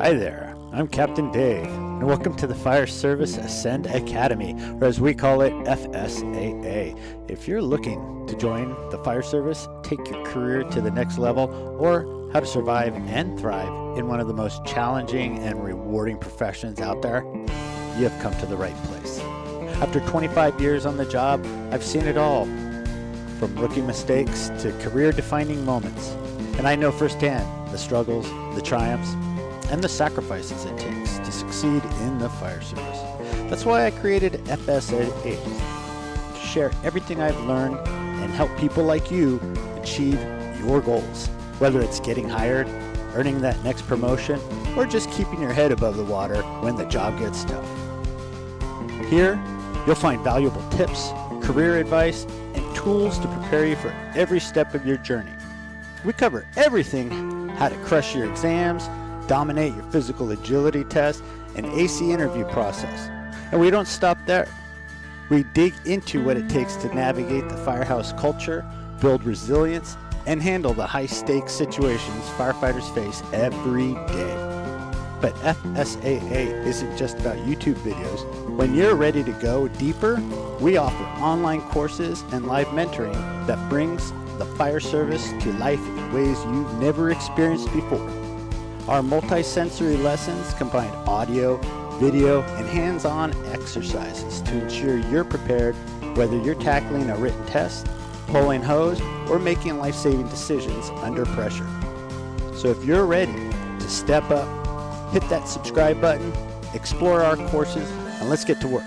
Hi there, I'm Captain Dave, and welcome to the Fire Service Ascend Academy, or as we call it, FSAA. If you're looking to join the fire service, take your career to the next level, or how to survive and thrive in one of the most challenging and rewarding professions out there, you have come to the right place. After 25 years on the job, I've seen it all, from rookie mistakes to career-defining moments, and I know firsthand the struggles, the triumphs, and the sacrifices it takes to succeed in the fire service. That's why I created FSAA, to share everything I've learned and help people like you achieve your goals, whether it's getting hired, earning that next promotion, or just keeping your head above the water when the job gets tough. Here, you'll find valuable tips, career advice, and tools to prepare you for every step of your journey. We cover everything: how to crush your exams, dominate your physical agility test, and ace the interview process. And we don't stop there. We dig into what it takes to navigate the firehouse culture, build resilience, and handle the high-stakes situations firefighters face every day. But FSAA isn't just about YouTube videos. When you're ready to go deeper, we offer online courses and live mentoring that brings the fire service to life in ways you've never experienced before. Our multi-sensory lessons combine audio, video, and hands-on exercises to ensure you're prepared whether you're tackling a written test, pulling hose, or making life-saving decisions under pressure. So if you're ready to step up, hit that subscribe button, explore our courses, and let's get to work.